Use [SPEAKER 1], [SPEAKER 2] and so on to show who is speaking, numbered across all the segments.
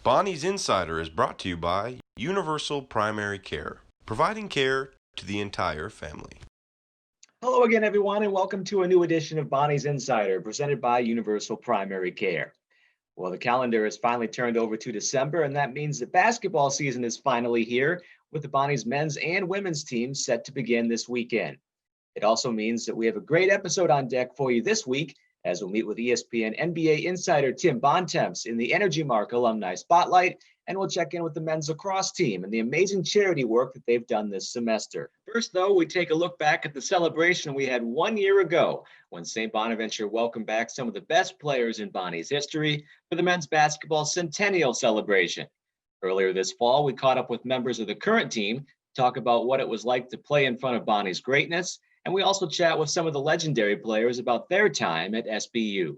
[SPEAKER 1] Bonnie's Insider is brought to you by Universal Primary Care, providing care to the entire family.
[SPEAKER 2] Hello again, everyone, and welcome to a new edition of Bonnie's Insider, presented by Universal Primary Care. Well, the calendar has finally turned over to December, and that means that basketball season is finally here, with the Bonnie's men's and women's teams set to begin this weekend. It also means that we have a great episode on deck for you this week, as we'll meet with ESPN NBA insider Tim Bontemps in the Energy Mark Alumni Spotlight, and we'll check in with the men's lacrosse team and the amazing charity work that they've done this semester. First, though, we take a look back at the celebration we had 1 year ago when St. Bonaventure welcomed back some of the best players in Bonnie's history for the men's basketball Centennial Celebration. Earlier this fall, we caught up with members of the current team to talk about what it was like to play in front of Bonnie's greatness, and we also chat with some of the legendary players about their time at SBU.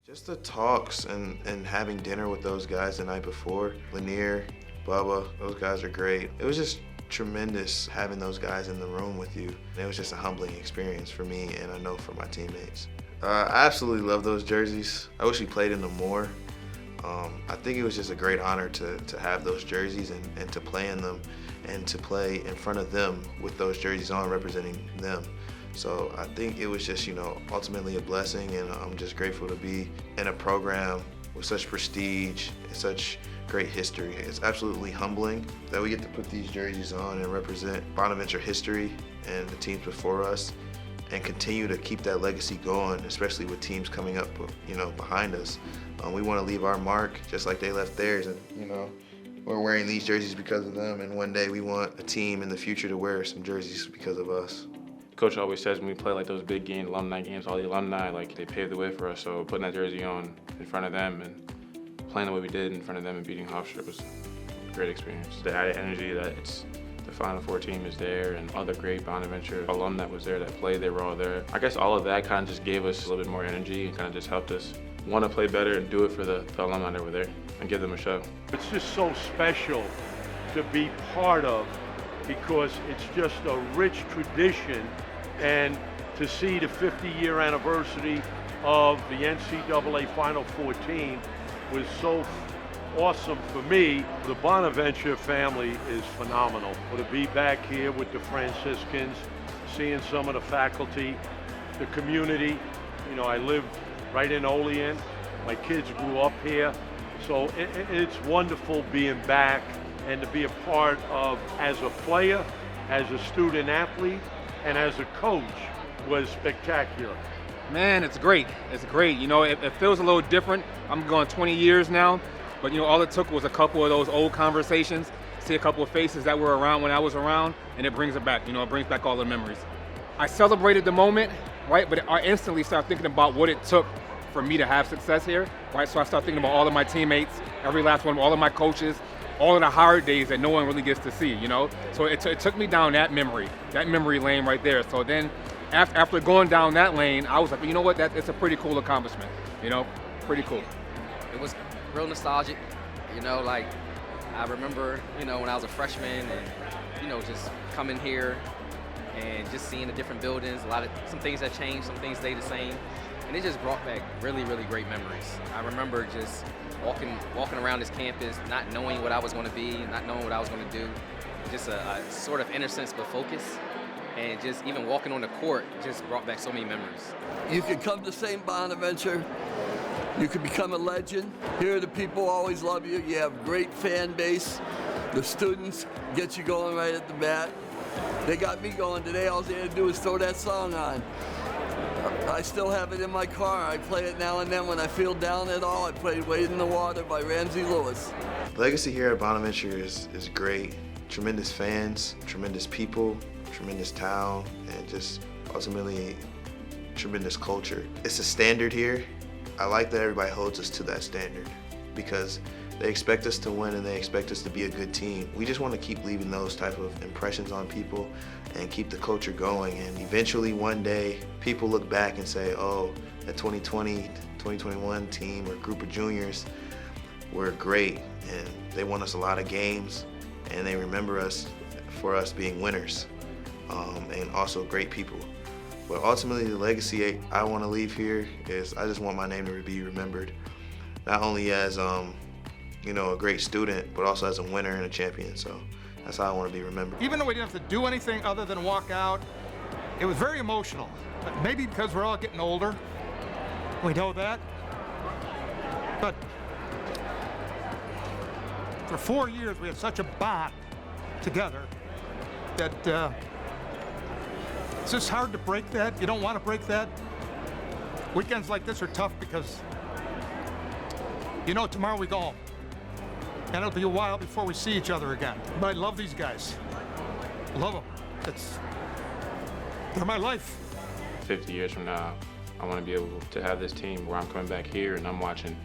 [SPEAKER 3] Just the talks and having dinner with those guys the night before. Lanier, Bubba, those guys are great. It was just tremendous having those guys in the room with you. It was just a humbling experience for me, and I know for my teammates. I absolutely love those jerseys. I wish we played in them more. I think it was just a great honor to have those jerseys and to play in them and to play in front of them with those jerseys on representing them. So I think it was just, ultimately a blessing, and I'm just grateful to be in a program with such prestige and such great history. It's absolutely humbling that we get to put these jerseys on and represent Bonaventure history and the teams before us and continue to keep that legacy going, especially with teams coming up, behind us. We want to leave our mark just like they left theirs, and, we're wearing these jerseys because of them, and one day we want a team in the future to wear some jerseys because of us.
[SPEAKER 4] Coach always says when we play like those big games, alumni games, all the alumni, like they paved the way for us. So putting that jersey on in front of them and playing the way we did in front of them and beating Hofstra was a great experience. The added energy that it's the Final Four team is there and other great Bonaventure alum that was there that played, they were all there. I guess all of that kind of just gave us a little bit more energy and kind of just helped us want to play better and do it for the alumni that were there and give them a show.
[SPEAKER 5] It's just so special to be part of, because it's just a rich tradition, and to see the 50-year anniversary of the NCAA Final Four team was so awesome for me. The Bonaventure family is phenomenal. To be back here with the Franciscans, seeing some of the faculty, the community. I lived right in Olean. My kids grew up here. So it's wonderful being back and to be a part of, as a player, as a student athlete, and as a coach, was spectacular.
[SPEAKER 6] Man, it's great. It's great. It feels a little different. I'm going 20 years now, but all it took was a couple of those old conversations, see a couple of faces that were around when I was around, and it brings it back. It brings back all the memories. I celebrated the moment, right? But I instantly started thinking about what it took for me to have success here, right? So I started thinking about all of my teammates, every last one, all of my coaches, all of the hard days that no one really gets to see, So it took me down that memory lane right there. So then after going down that lane, I was like, you know what, it's a pretty cool accomplishment, pretty cool.
[SPEAKER 7] It was real nostalgic, I remember, when I was a freshman and, just coming here and just seeing the different buildings, some things that changed, some things stayed the same. And it just brought back really, really great memories. I remember just walking around this campus, not knowing what I was going to be, not knowing what I was going to do. Just a sort of innocence but focus. And just even walking on the court just brought back so many memories.
[SPEAKER 8] You could come to St. Bonaventure. You could become a legend. Here the people always love you. You have great fan base. The students get you going right at the bat. They got me going today. All they had to do was throw that song on. I still have it in my car. I play it now and then when I feel down at all. I play Wade in the Water by Ramsey Lewis.
[SPEAKER 3] The legacy here at Bonaventure is great. Tremendous fans, tremendous people, tremendous town, and just ultimately tremendous culture. It's a standard here. I like that everybody holds us to that standard because they expect us to win and they expect us to be a good team. We just want to keep leaving those type of impressions on people and keep the culture going. And eventually one day, people look back and say, oh, that 2020, 2021 team or group of juniors were great and they won us a lot of games and they remember us for us being winners and also great people. But ultimately, the legacy I want to leave here is I just want my name to be remembered, not only as a great student, but also as a winner and a champion. So that's how I want to be remembered.
[SPEAKER 9] Even though we didn't have to do anything other than walk out, it was very emotional. But maybe because we're all getting older, we know that. But for 4 years, we had such a bond together that it's just hard to break that. You don't want to break that. Weekends like this are tough because tomorrow we go home. And it'll be a while before we see each other again. But I love these guys. Love them. They're my life.
[SPEAKER 4] 50 years from now, I want to be able to have this team where I'm coming back here and I'm watching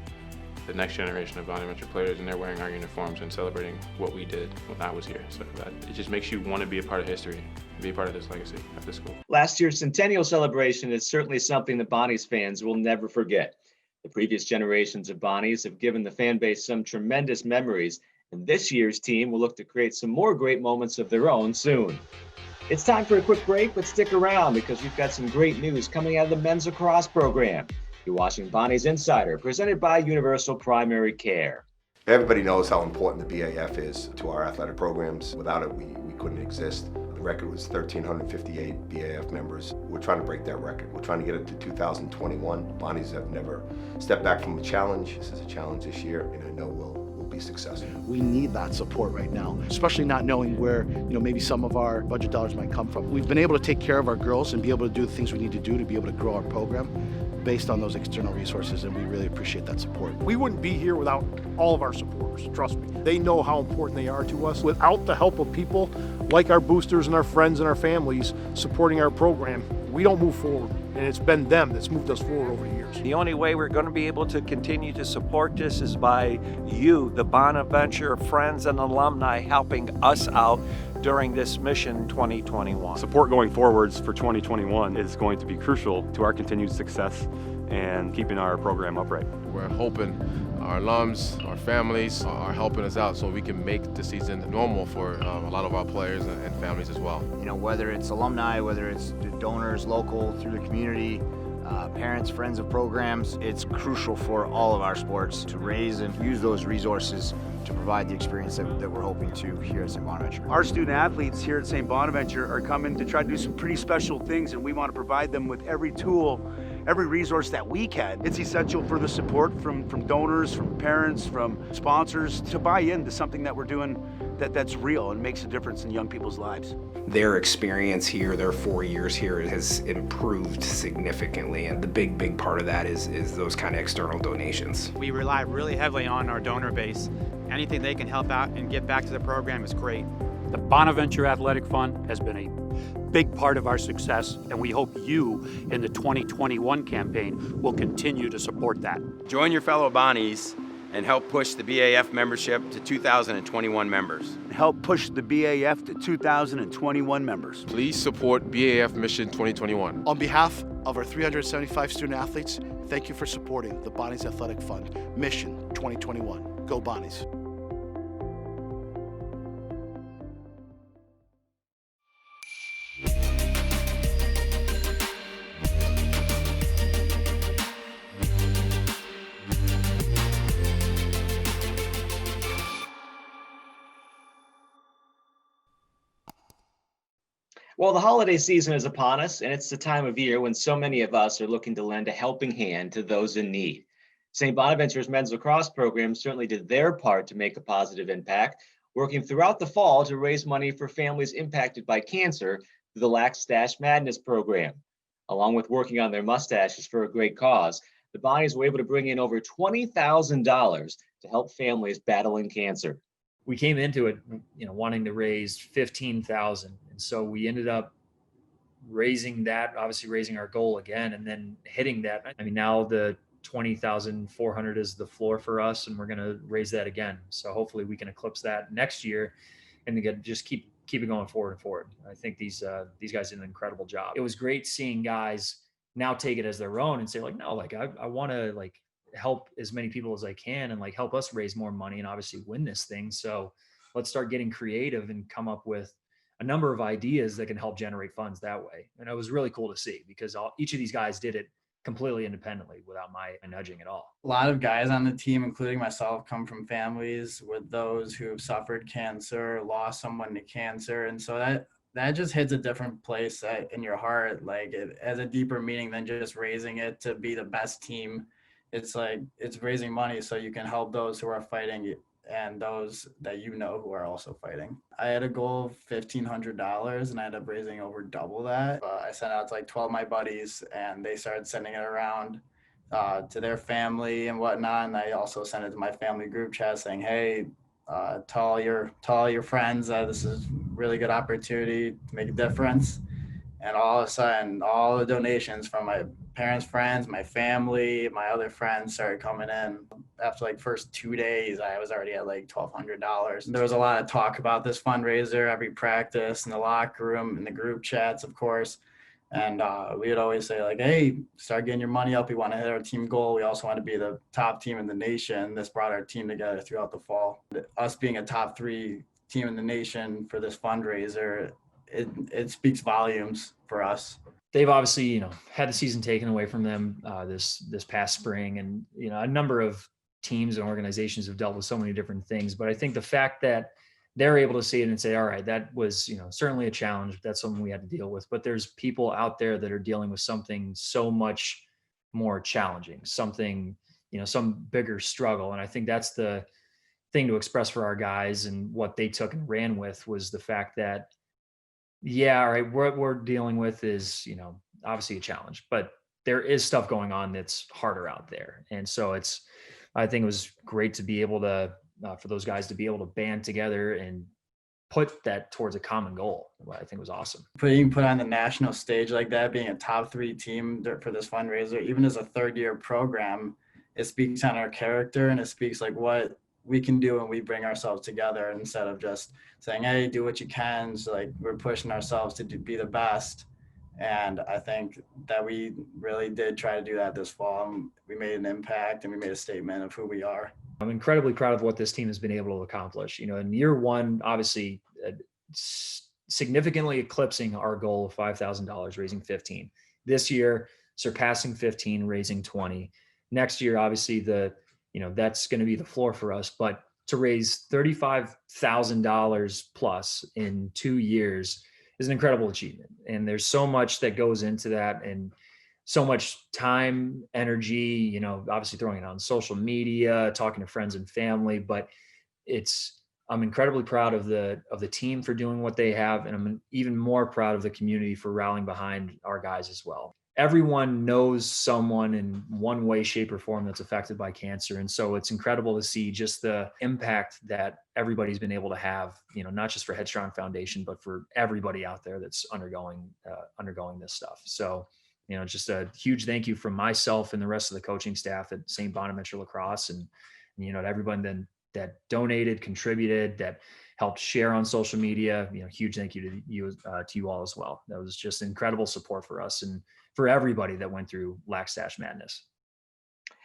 [SPEAKER 4] the next generation of Bonaventure players and they're wearing our uniforms and celebrating what we did when I was here. So it just makes you want to be a part of history, be a part of this legacy at this school.
[SPEAKER 2] Last year's Centennial Celebration is certainly something that Bonnie's fans will never forget. The previous generations of Bonnies have given the fan base some tremendous memories, and this year's team will look to create some more great moments of their own soon. It's time for a quick break, but stick around because we've got some great news coming out of the men's lacrosse program. You're watching Bonnie's Insider, presented by Universal Primary Care.
[SPEAKER 10] Everybody knows how important the BAF is to our athletic programs. Without it, we couldn't exist. The record was 1,358 BAF members. We're trying to break that record. We're trying to get it to 2021. Bonnies have never stepped back from a challenge. This is a challenge this year, and I know we'll be successful.
[SPEAKER 11] We need that support right now, especially not knowing where, maybe some of our budget dollars might come from. We've been able to take care of our girls and be able to do the things we need to do to be able to grow our program based on those external resources, and we really appreciate that support.
[SPEAKER 12] We wouldn't be here without all of our supporters, trust me. They know how important they are to us. Without the help of people like our boosters and our friends and our families supporting our program, we don't move forward. And it's been them that's moved us forward over the years.
[SPEAKER 13] The only way we're going to be able to continue to support this is by you, the Bonaventure friends and alumni, helping us out during this mission 2021.
[SPEAKER 14] Support going forwards for 2021 is going to be crucial to our continued success and keeping our program upright.
[SPEAKER 15] We're hoping our alums, our families are helping us out so we can make the season normal for a lot of our players and families as well.
[SPEAKER 16] Whether it's alumni, whether it's donors local through the community, parents, friends of programs, it's crucial for all of our sports to raise and use those resources to provide the experience that we're hoping to here at St. Bonaventure.
[SPEAKER 17] Our student athletes here at St. Bonaventure are coming to try to do some pretty special things, and we want to provide them with every tool, every resource that we can. It's essential for the support from donors, from parents, from sponsors to buy into something that we're doing that's real and makes a difference in young people's lives.
[SPEAKER 18] Their experience here, their 4 years here, has improved significantly, and the big part of that is those kind of external donations.
[SPEAKER 19] We rely really heavily on our donor base. Anything they can help out and give back to the program is great.
[SPEAKER 20] The Bonaventure Athletic Fund has been a big part of our success, and we hope you in the 2021 campaign will continue to support that.
[SPEAKER 21] Join your fellow Bonnies and help push the BAF membership to 2,021 members.
[SPEAKER 17] Help push the BAF to 2,021 members.
[SPEAKER 15] Please support BAF Mission 2021.
[SPEAKER 11] On behalf of our 375 student athletes, thank you for supporting the Bonnies Athletic Fund Mission 2021. Go Bonnies.
[SPEAKER 2] Well, the holiday season is upon us, and it's the time of year when so many of us are looking to lend a helping hand to those in need. St. Bonaventure's men's lacrosse program certainly did their part to make a positive impact, working throughout the fall to raise money for families impacted by cancer through the Lax Stash Madness program. Along with working on their mustaches for a great cause, the Bonnies were able to bring in over $20,000 to help families battling cancer.
[SPEAKER 22] We came into it, wanting to raise $15,000. And so we ended up raising that, obviously raising our goal again, and then hitting that. I mean, now the 20,400 is the floor for us, and we're going to raise that again. So hopefully we can eclipse that next year and again, just keep it going forward and forward. I think these guys did an incredible job. It was great seeing guys now take it as their own and say like, no, like I want to like help as many people as I can and like help us raise more money and obviously win this thing. So let's start getting creative and come up with a number of ideas that can help generate funds that way. And it was really cool to see because each of these guys did it completely independently without my nudging at all.
[SPEAKER 1] A lot of guys on the team, including myself, come from families with those who have suffered cancer, lost someone to cancer. And so that just hits a different place in your heart. Like it has a deeper meaning than just raising it to be the best team. It's like it's raising money so you can help those who are fighting and those that you know who are also fighting. I had a goal of $1,500 and I ended up raising over double that. I sent out to like 12 of my buddies and they started sending it around to their family and whatnot. And I also sent it to my family group chat saying, hey, tell all your friends that this is a really good opportunity to make a difference. And all of a sudden, all the donations from my parents' friends, my family, my other friends started coming in. After like first 2 days, I was already at like $1,200. There was a lot of talk about this fundraiser, every practice, in the locker room, in the group chats, of course. And we would always say like, hey, start getting your money up. We want to hit our team goal. We also want to be the top team in the nation. This brought our team together throughout the fall. Us being a top 3 team in the nation for this fundraiser, it speaks volumes for us.
[SPEAKER 22] They've obviously, had the season taken away from them this past spring, and a number of teams and organizations have dealt with so many different things. But I think the fact that they're able to see it and say, all right, that was certainly a challenge. That's something we had to deal with. But there's people out there that are dealing with something so much more challenging, something some bigger struggle. And I think that's the thing to express for our guys, and what they took and ran with was the fact that, yeah, all right, what we're dealing with is, obviously a challenge, but there is stuff going on that's harder out there. And so I think it was great to be able to, for those guys to be able to band together and put that towards a common goal. I think was awesome.
[SPEAKER 1] Being put on the national stage like that, being a top 3 team for this fundraiser, even as a 3rd-year program, it speaks on our character, and it speaks like what we can do when we bring ourselves together, instead of just saying, hey, do what you can. So like we're pushing ourselves to be the best. And I think that we really did try to do that this fall. We made an impact and we made a statement of who we are.
[SPEAKER 22] I'm incredibly proud of what this team has been able to accomplish. In year one, obviously significantly eclipsing our goal of $5,000, raising 15. This year, surpassing 15, raising 20. Next year, obviously that's going to be the floor for us, but to raise $35,000 plus in 2 years is an incredible achievement. And there's so much that goes into that, and so much time, energy, obviously throwing it on social media, talking to friends and family, but I'm incredibly proud of the team for doing what they have. And I'm even more proud of the community for rallying behind our guys as well. Everyone knows someone in one way, shape, or form that's affected by cancer. And so it's incredible to see just the impact that everybody's been able to have, not just for Headstrong Foundation, but for everybody out there that's undergoing this stuff. So, just a huge thank you from myself and the rest of the coaching staff at St. Bonaventure Lacrosse, and, to everyone then that donated, contributed, that helped share on social media. Huge thank you to you all as well. That was just incredible support for us and for everybody that went through Lac-Stash Madness.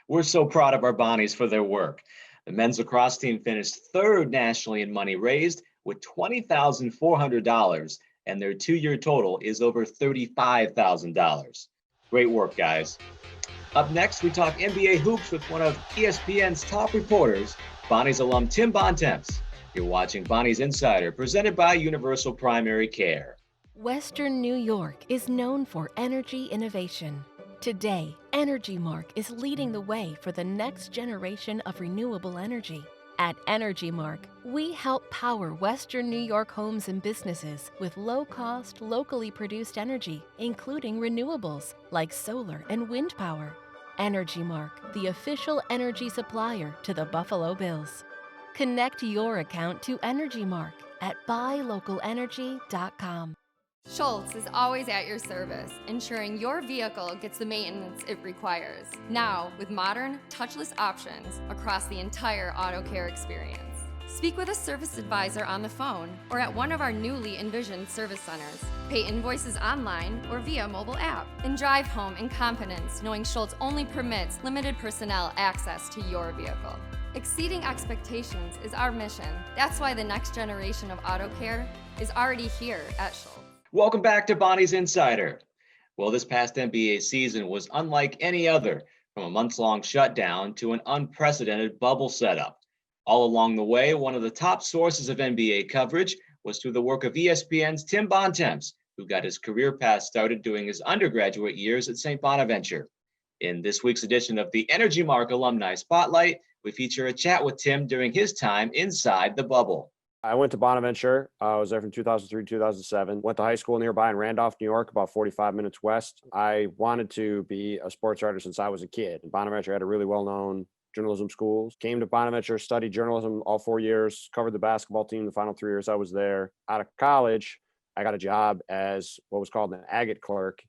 [SPEAKER 2] We're so proud of our Bonnies for their work. The men's lacrosse team finished 3rd nationally in money raised with $20,400, and their 2-year total is over $35,000. Great work, guys. Up next, we talk NBA hoops with one of ESPN's top reporters, Bonnie's alum Tim Bontemps. You're watching Bonnie's Insider, presented by Universal Primary Care.
[SPEAKER 5] Western New York is known for energy innovation. Today, Energy Mark is leading the way for the next generation of renewable energy. At Energy Mark, we help power Western New York homes and businesses with low-cost, locally produced energy, including renewables like solar and wind power. Energy Mark, the official energy supplier to the Buffalo Bills. Connect your account to Energy Mark at buylocalenergy.com.
[SPEAKER 23] Schultz is always at your service, ensuring your vehicle gets the maintenance it requires. Now, with modern, touchless options across the entire auto care experience. Speak with a service advisor on the phone or at one of our newly envisioned service centers. Pay invoices online or via mobile app. And drive home in confidence, knowing Schultz only permits limited personnel access to your vehicle. Exceeding expectations is our mission. That's why the next generation of auto care is already here at Schultz.
[SPEAKER 2] Welcome back to Bonnie's Insider. Well, this past NBA season was unlike any other, from a months-long shutdown to an unprecedented bubble setup. All along the way, one of the top sources of NBA coverage was through the work of ESPN's Tim Bontemps, who got his career path started doing his undergraduate years at St. Bonaventure. In this week's edition of the Energy Mark Alumni Spotlight, we feature a chat with Tim during his time inside the bubble.
[SPEAKER 6] I went to Bonaventure. I was there from 2003 to 2007. Went to high school nearby in Randolph, New York, about 45 minutes west. I wanted to be a sports writer since I was a kid. Bonaventure had a really well-known journalism school. Came to Bonaventure, studied journalism all 4 years, covered the basketball team the final 3 years I was there. Out of college, I got a job as what was called an agate clerk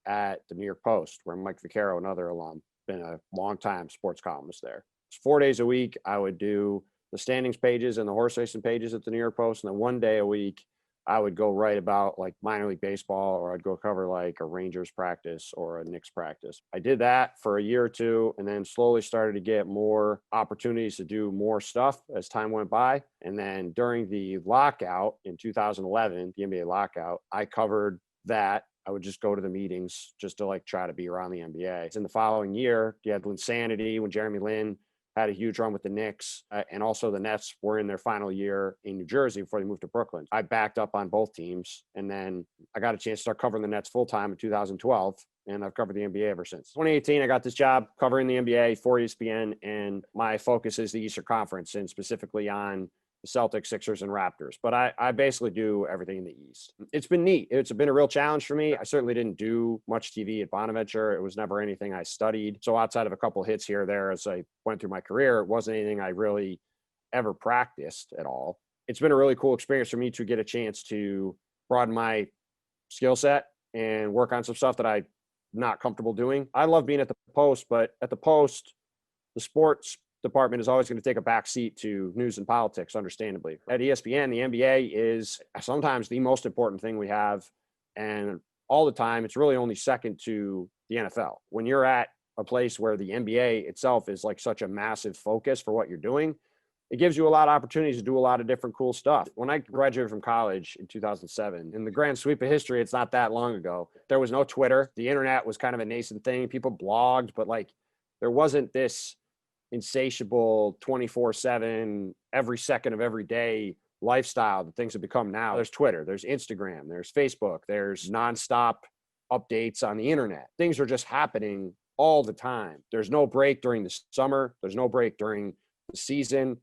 [SPEAKER 6] at the New York Post, where Mike Vaccaro, another alum, been a long-time sports columnist there. It's 4 days a week. I would do the standings pages and the horse racing pages at the New York Post. And then 1 day a week, I would go write about like minor league baseball, or I'd go cover like a Rangers practice or a Knicks practice. I did that for a year or two, and then slowly started to get more opportunities to do more stuff as time went by. And then during the lockout in 2011, the NBA lockout, I covered that. I would just go to the meetings just to like try to be around the NBA. In the following year, you had Linsanity when Jeremy Lin had a huge run with the Knicks, and also the Nets were in their final year in New Jersey before they moved to Brooklyn. I backed up on both teams, and then I got a chance to start covering the Nets full-time in 2012, and I've covered the NBA ever since. 2018, I got this job covering the NBA for ESPN, and my focus is the Eastern Conference, and specifically on the Celtics, Sixers, and Raptors. But I basically do everything in the East. It's been neat. It's been a real challenge for me. I certainly didn't do much TV at Bonaventure. It was never anything I studied. So outside of a couple hits here or there as I went through my career, it wasn't anything I really ever practiced at all. It's been a really cool experience for me to get a chance to broaden my skill set and work on some stuff that I'm not comfortable doing. I love being at the Post, but at the Post, the sports department is always going to take a back seat to news and politics, understandably. At ESPN, the NBA is sometimes the most important thing we have. And all the time, it's really only second to the NFL. When you're at a place where the NBA itself is like such a massive focus for what you're doing, it gives you a lot of opportunities to do a lot of different cool stuff. When I graduated from college in 2007, in the grand sweep of history, it's not that long ago, there was no Twitter. The internet was kind of a nascent thing. People blogged, but like there wasn't this insatiable 24/7 every second of every day lifestyle that things have become now. There's Twitter, there's Instagram, there's Facebook, there's nonstop updates on the internet. Things are just happening all the time. There's no break during the summer, there's no break during the season,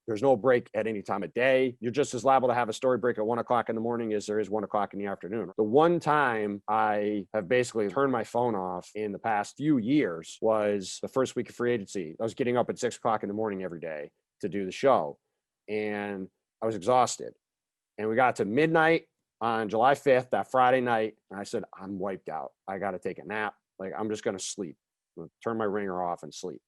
[SPEAKER 6] there's no break at any time of day. You're just as liable to have a story break at 1 o'clock in the morning as there is 1 o'clock in the afternoon. The one time I have basically turned my phone off in the past few years was the first week of free agency. I was getting up at 6 o'clock in the morning every day to do the show, and I was exhausted. And we got to midnight on July 5th, that Friday night, and I said, I'm wiped out. I got to take a nap. Like, I'm just going to sleep. I'm going to turn my ringer off and sleep.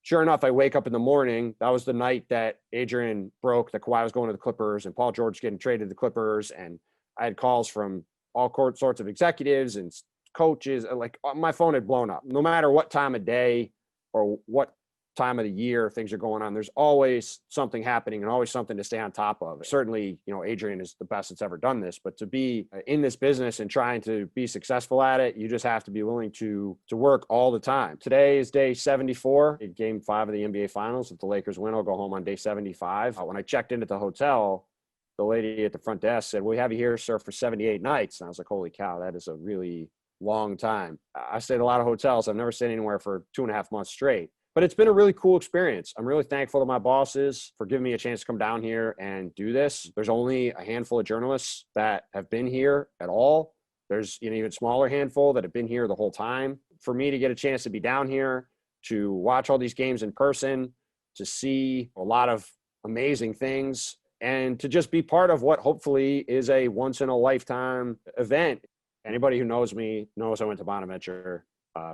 [SPEAKER 6] Sure enough, I wake up in the morning. That was the night that Adrian broke that Kawhi was going to the Clippers and Paul George getting traded to the Clippers. And I had calls from all sorts of executives and coaches. Like, my phone had blown up. No matter what time of day or what time of the year things are going on, there's always something happening and always something to stay on top of. Certainly, you know, Adrian is the best that's ever done this, but to be in this business and trying to be successful at it, you just have to be willing to work all the time. Today is day 74, game 5 of the NBA Finals. If the Lakers win, I'll go home on day 75. When I checked into the hotel, the lady at the front desk said, "We have you here, sir, for 78 nights." And I was like, holy cow, that is a really long time. I stayed at a lot of hotels. I've never stayed anywhere for 2.5 months straight. But it's been a really cool experience. I'm really thankful to my bosses for giving me a chance to come down here and do this. There's only a handful of journalists that have been here at all. There's an even smaller handful that have been here the whole time. For me to get a chance to be down here, to watch all these games in person, to see a lot of amazing things, and to just be part of what hopefully is a once-in-a-lifetime event. Anybody who knows me knows I went to Bonaventure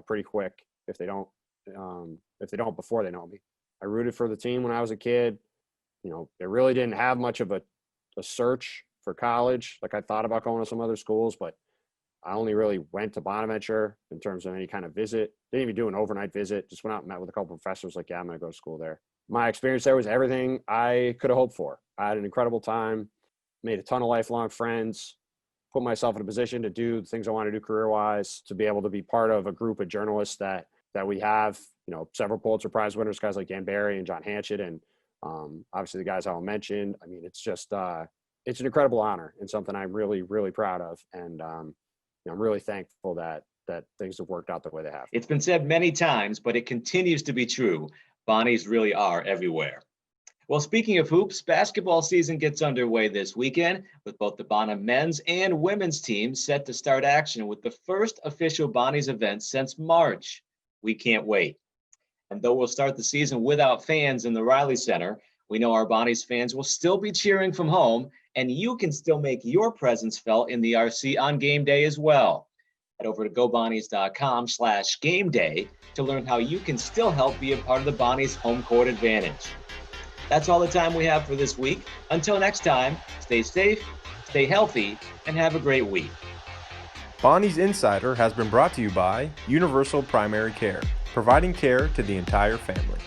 [SPEAKER 6] pretty quick. If they don't before they know me. I rooted for the team when I was a kid. You know, they really didn't have much of a search for college. Like, I thought about going to some other schools, but I only really went to Bonaventure in terms of any kind of visit. Didn't even do an overnight visit. Just went out and met with a couple of professors. Like, yeah, I'm going to go to school there. My experience there was everything I could have hoped for. I had an incredible time, made a ton of lifelong friends. put myself in a position to do the things I want to do career-wise, to be able to be part of a group of journalists that we have, you know, several Pulitzer Prize winners, guys like Dan Barry and John Hanchett, and obviously the guys I'll mention. I mean, it's just it's an incredible honor and something I'm really, really proud of, and you know, I'm really thankful that things have worked out the way they have.
[SPEAKER 2] It's been said many times, but it continues to be true. Bonnies really are everywhere. Well, speaking of hoops, basketball season gets underway this weekend with both the Bona men's and women's teams set to start action with the first official Bonnies event since March. We can't wait. And though we'll start the season without fans in the Riley Center, we know our Bonnies fans will still be cheering from home, and you can still make your presence felt in the RC on game day as well. Head over to gobonnies.com/game day to learn how you can still help be a part of the Bonnies home court advantage. That's all the time we have for this week. Until next time, stay safe, stay healthy, and have a great week.
[SPEAKER 3] Bonnies Insider has been brought to you by Universal Primary Care, providing care to the entire family.